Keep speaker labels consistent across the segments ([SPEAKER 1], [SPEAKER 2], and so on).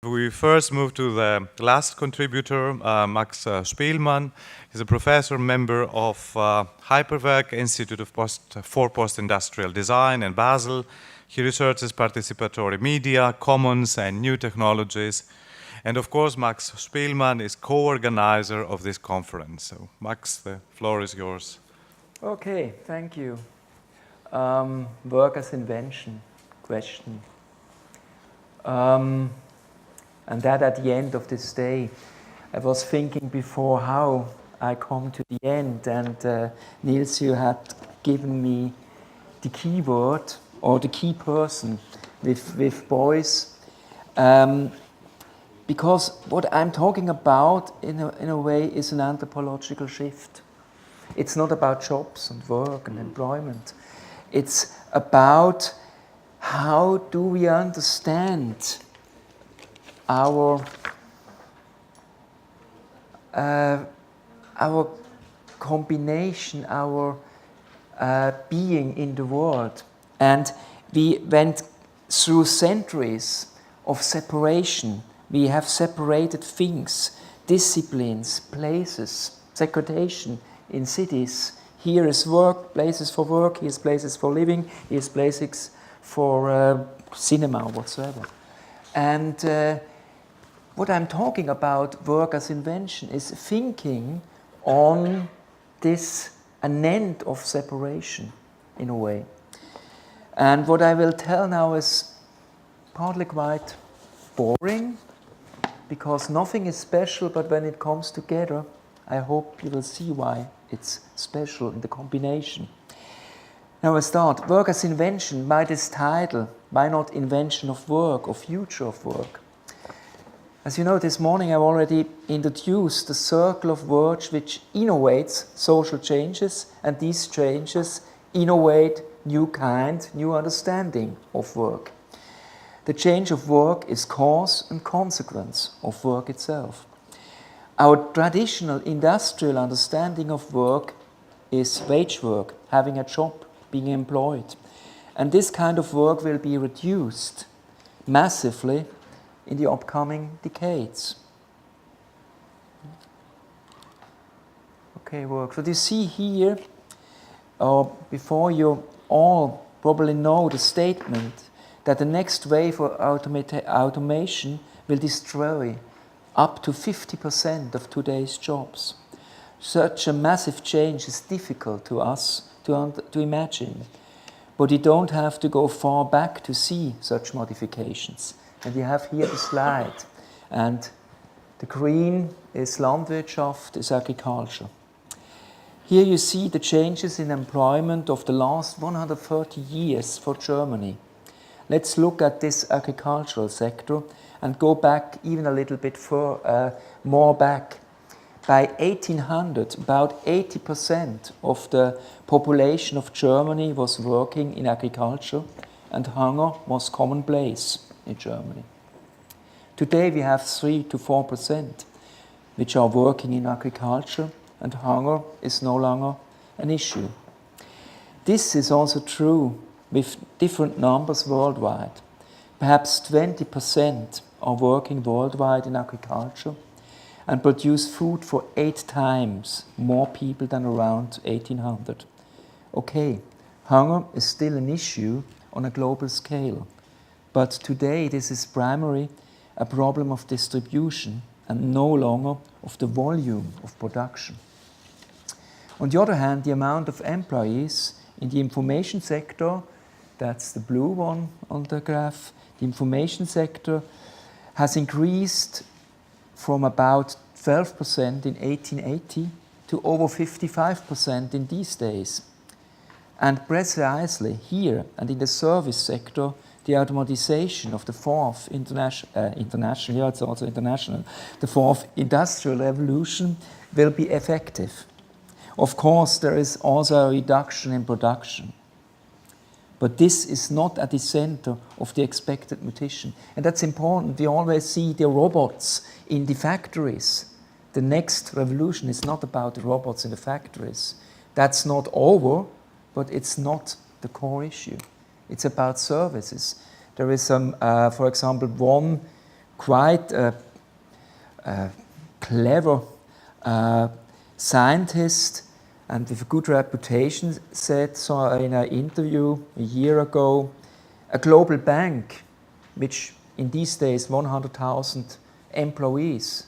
[SPEAKER 1] We first move to the last contributor, Max Spielmann. He's a professor, member of Hyperwerk, Institute for Postindustrial Design in Basel. He researches participatory media, commons, and new technologies. And of course, Max Spielmann is co-organizer of this conference. So, Max, the floor is yours.
[SPEAKER 2] Okay, thank you. Work as invention question. And that at the end of this day, I was thinking before how I come to the end, and Niels, you had given me the key word or the key person with boys, because what I'm talking about in a way is an anthropological shift. It's not about jobs and work and employment. It's about how do we understand our combination, our being in the world. And we went through centuries of separation. We have separated things, disciplines, places, segregation in cities. Here is work, places for work, here is places for living, here is places for cinema or whatsoever. And what I'm talking about, work as invention, is thinking on this, an end of separation, in a way. And what I will tell now is partly quite boring, because nothing is special, but when it comes together, I hope you will see why it's special in the combination. Now I start. Work as invention, by this title, why not invention of work or future of work? As you know, this morning I've already introduced the circle of words which innovates social changes, and these changes innovate new understanding of work. The change of work is cause and consequence of work itself. Our traditional industrial understanding of work is wage work, having a job, being employed. And this kind of work will be reduced massively in the upcoming decades. Okay, work. So you see here, before you all probably know the statement that the next wave of automation will destroy up to 50% of today's jobs. Such a massive change is difficult to us to imagine, but you don't have to go far back to see such modifications. And we have here the slide, and the green is Landwirtschaft, is agriculture. Here you see the changes in employment of the last 130 years for Germany. Let's look at this agricultural sector and go back even a little bit more back. By 1800, about 80% of the population of Germany was working in agriculture, and hunger was commonplace in Germany. Today we have 3 to 4% which are working in agriculture, and hunger is no longer an issue. This is also true with different numbers worldwide. Perhaps 20% are working worldwide in agriculture and produce food for 8 times more people than around 1800. Okay, hunger is still an issue on a global scale, but today this is primarily a problem of distribution and no longer of the volume of production. On the other hand, the amount of employees in the information sector, that's the blue one on the graph, the information sector has increased from about 12% in 1880 to over 55% in these days. And precisely here and in the service sector, the automatization of the fourth the fourth industrial revolution will be effective. Of course, there is also a reduction in production. But this is not at the center of the expected mutation. And that's important. We always see the robots in the factories. The next revolution is not about the robots in the factories. That's not over, but it's not the core issue. It's about services. There is, for example, one quite clever scientist and with a good reputation said so in an interview a year ago, a global bank, which in these days 100,000 employees,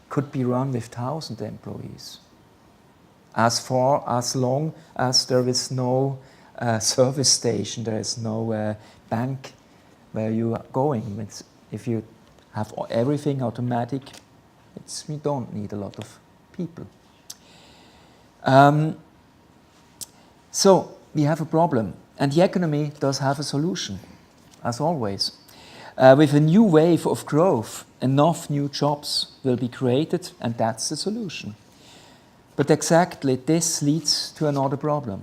[SPEAKER 2] could be run with 1,000 employees. As long as there is no service station, there is no bank where you are going. If you have everything automatic, we don't need a lot of people. So we have a problem, and the economy does have a solution, as always. With a new wave of growth, enough new jobs will be created, and that's the solution. But exactly this leads to another problem.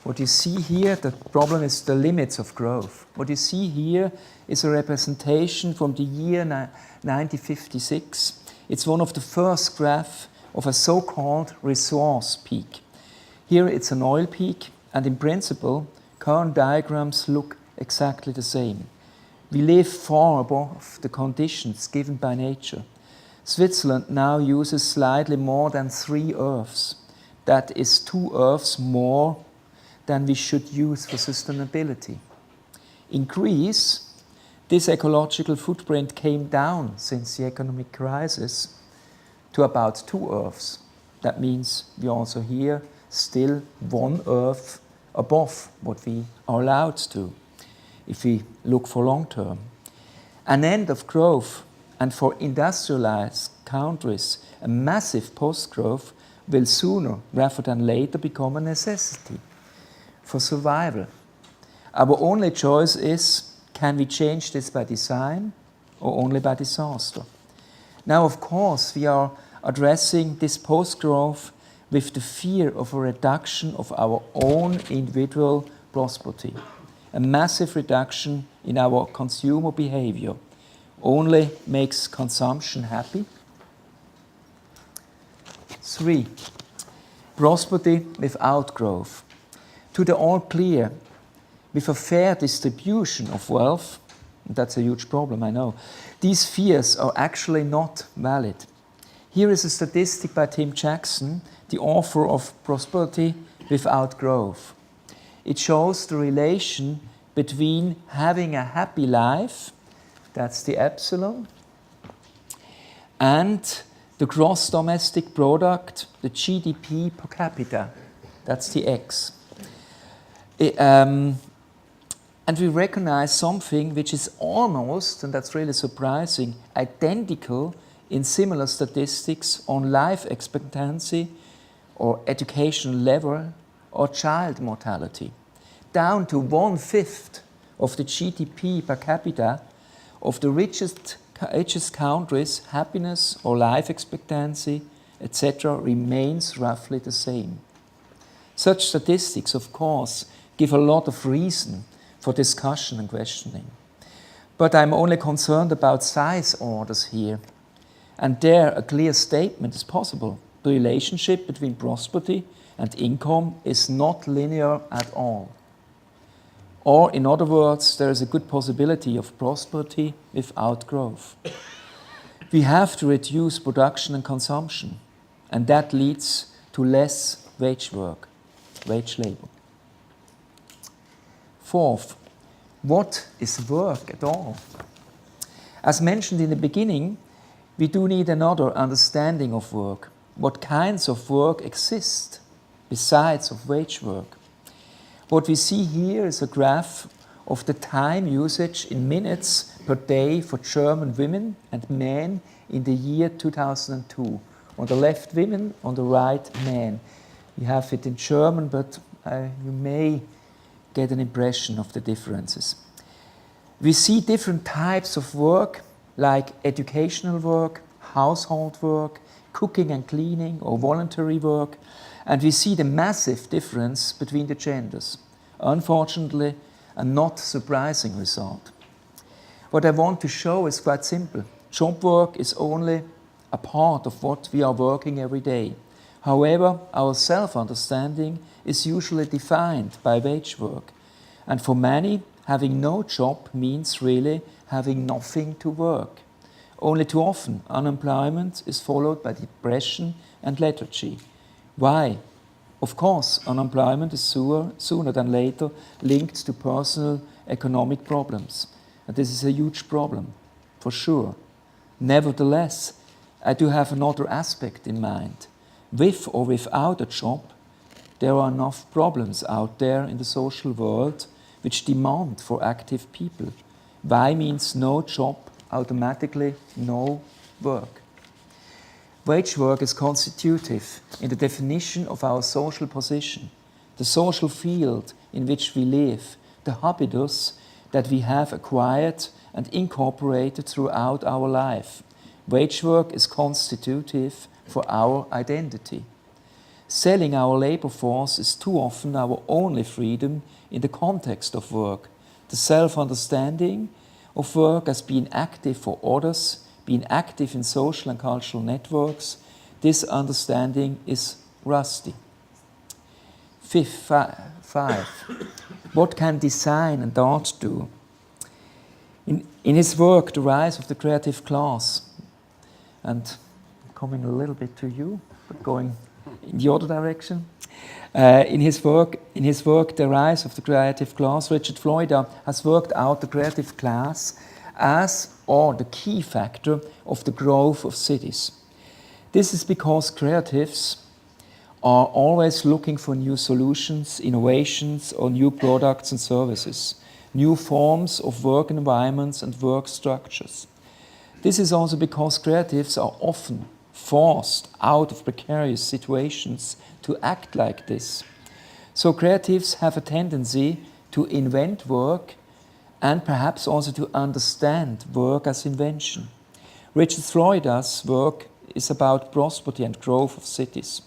[SPEAKER 2] What you see here, the problem is the limits of growth. What you see here is a representation from the year 1956. It's one of the first graphs of a so-called resource peak. Here it's an oil peak, and in principle, current diagrams look exactly the same. We live far above the conditions given by nature. Switzerland now uses slightly more than 3 Earths. That is 2 Earths more than we should use for sustainability. In Greece, this ecological footprint came down since the economic crisis to about 2 Earths. That means we also here still 1 Earth above what we are allowed to, if we look for long term. An end of growth, and for industrialized countries, a massive post-growth will sooner rather than later become a necessity for survival. Our only choice is, can we change this by design or only by disaster? Now, of course, we are addressing this post-growth with the fear of a reduction of our own individual prosperity. A massive reduction in our consumer behavior only makes consumption happy. 3. Prosperity without growth. To the all clear, with a fair distribution of wealth, and that's a huge problem, I know, these fears are actually not valid. Here is a statistic by Tim Jackson, the author of Prosperity Without Growth. It shows the relation between having a happy life, that's the epsilon, and the gross domestic product, the GDP per capita, that's the X. And we recognize something which is almost, and that's really surprising, identical in similar statistics on life expectancy or educational level or child mortality. Down to 1/5 of the GDP per capita of the richest countries, happiness or life expectancy, etc., remains roughly the same. Such statistics, of course, give a lot of reason for discussion and questioning. But I'm only concerned about size orders here. And there a clear statement is possible. The relationship between prosperity and income is not linear at all. Or, in other words, there is a good possibility of prosperity without growth. We have to reduce production and consumption, and that leads to less wage work, wage labor. 4th, what is work at all? As mentioned in the beginning, we do need another understanding of work. What kinds of work exist besides of wage work? What we see here is a graph of the time usage in minutes per day for German women and men in the year 2002. On the left, women, on the right, men. We have it in German, but you may get an impression of the differences. We see different types of work, like educational work, household work, cooking and cleaning, or voluntary work, and we see the massive difference between the genders. Unfortunately, a not surprising result. What I want to show is quite simple. Job work is only a part of what we are working every day. However, our self-understanding is usually defined by wage work. And for many, having no job means really having nothing to work. Only too often, unemployment is followed by depression and lethargy. Why? Of course, unemployment is sooner than later linked to personal economic problems. And this is a huge problem, for sure. Nevertheless, I do have another aspect in mind. With or without a job, there are enough problems out there in the social world which demand for active people. Why means no job, automatically no work. Wage work is constitutive in the definition of our social position, the social field in which we live, the habitus that we have acquired and incorporated throughout our life. Wage work is constitutive for our identity. Selling our labor force is too often our only freedom in the context of work. The self-understanding of work as being active for others, being active in social and cultural networks, this understanding is rusty. 5. What can design and art do? In his work, The Rise of the Creative Class, and coming a little bit to you, but going in the other direction. In his work, The Rise of the Creative Class, Richard Florida has worked out the creative class as the key factor of the growth of cities. This is because creatives are always looking for new solutions, innovations, or new products and services, new forms of work environments and work structures. This is also because creatives are often forced out of precarious situations to act like this. So creatives have a tendency to invent work and perhaps also to understand work as invention. Richard Florida's work is about prosperity and growth of cities.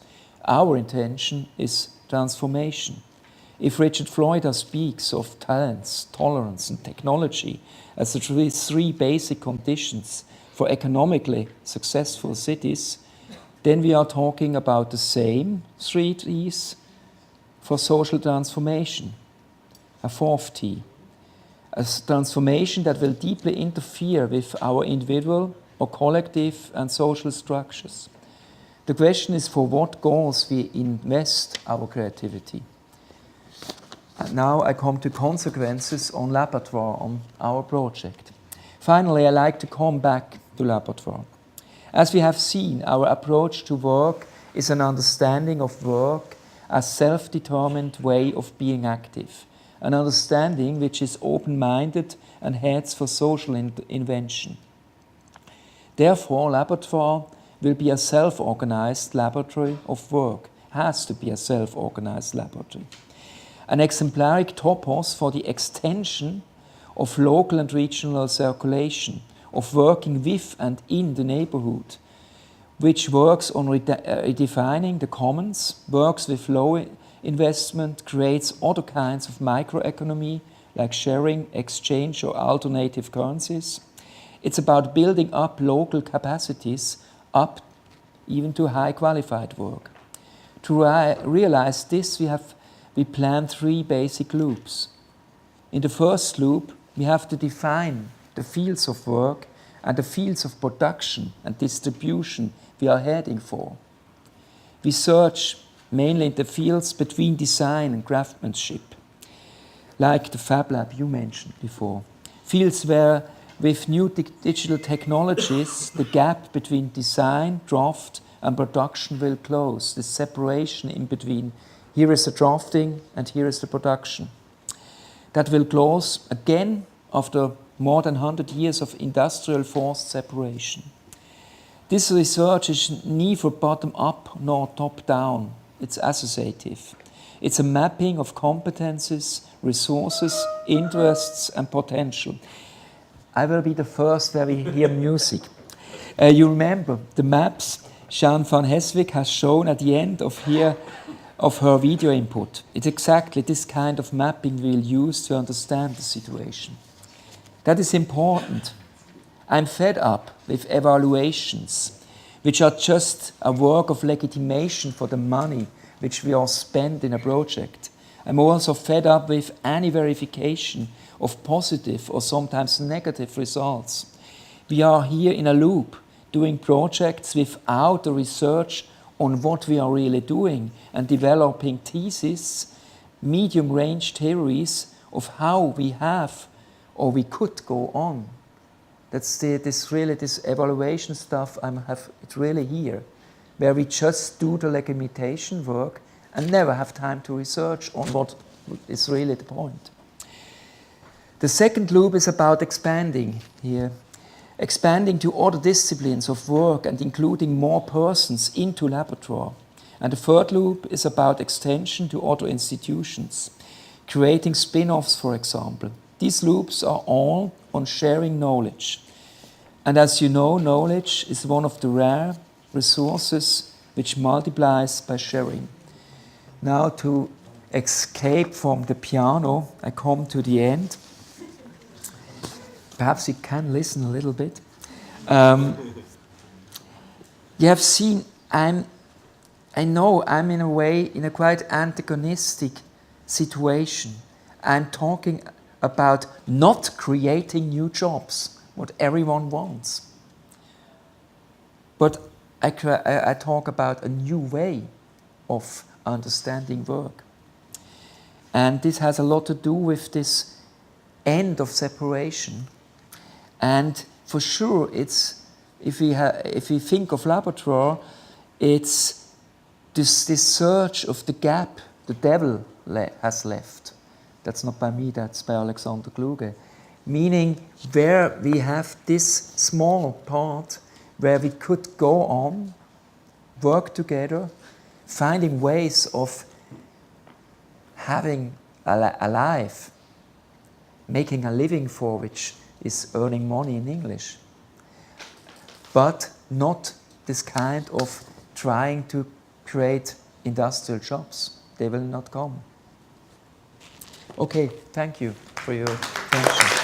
[SPEAKER 2] Our intention is transformation. If Richard Florida speaks of talents, tolerance and technology as the three basic conditions for economically successful cities, then we are talking about the same 3 T's for social transformation. A 4th T, a transformation that will deeply interfere with our individual or collective and social structures. The question is for what goals we invest our creativity. And now I come to consequences on LABattoir, on our project. Finally, I like to come back to LABattoir. As we have seen, our approach to work is an understanding of work as self-determined way of being active, an understanding which is open-minded and heads for social invention. Therefore, LABattoir will be a self-organized laboratory of work, has to be a self-organized laboratory. An exemplaric topos for the extension of local and regional circulation, of working with and in the neighborhood, which works on redefining the commons, works with low investment, creates other kinds of microeconomy, like sharing, exchange, or alternative currencies. It's about building up local capacities, up even to high qualified work. To realize this, we plan 3 basic loops. In the first loop, we have to define the fields of work and the fields of production and distribution we are heading for. We search mainly in the fields between design and craftsmanship, like the Fab Lab you mentioned before. Fields where, with new digital technologies, the gap between design, draft, and production will close, the separation in between. Here is the drafting and here is the production. That will close again after more than 100 years of industrial forced separation. This research is neither bottom-up nor top-down. It's associative. It's a mapping of competences, resources, interests, and potential. I will be the first where we hear music. You remember the maps Jeanne van Heswijk has shown at the end of her video input. It's exactly this kind of mapping we'll use to understand the situation. That is important. I'm fed up with evaluations, which are just a work of legitimation for the money which we all spend in a project. I'm also fed up with any verification of positive or sometimes negative results. We are here in a loop, doing projects without the research on what we are really doing and developing theses, medium-range theories of how we have or we could go on. That's this evaluation stuff it's really here, where we just do the legitimation work and never have time to research on what is really the point. The second loop is about expanding here. Expanding to other disciplines of work and including more persons into LABattoir. And the third loop is about extension to other institutions, creating spin-offs, for example. These loops are all on sharing knowledge. And as you know, knowledge is one of the rare resources which multiplies by sharing. Now, to escape from the piano, I come to the end. Perhaps you can listen a little bit. You have seen, I know I'm in a way in a quite antagonistic situation. I'm talking about not creating new jobs, what everyone wants. But I talk about a new way of understanding work. And this has a lot to do with this end of separation. And for sure, it's if we think of LABattoir, it's this search of the gap the devil has left. That's not by me, that's by Alexander Kluge. Meaning where we have this small part where we could go on, work together, finding ways of having a life, making a living for which is earning money in English. But not this kind of trying to create industrial jobs. They will not come. Okay, thank you for your attention.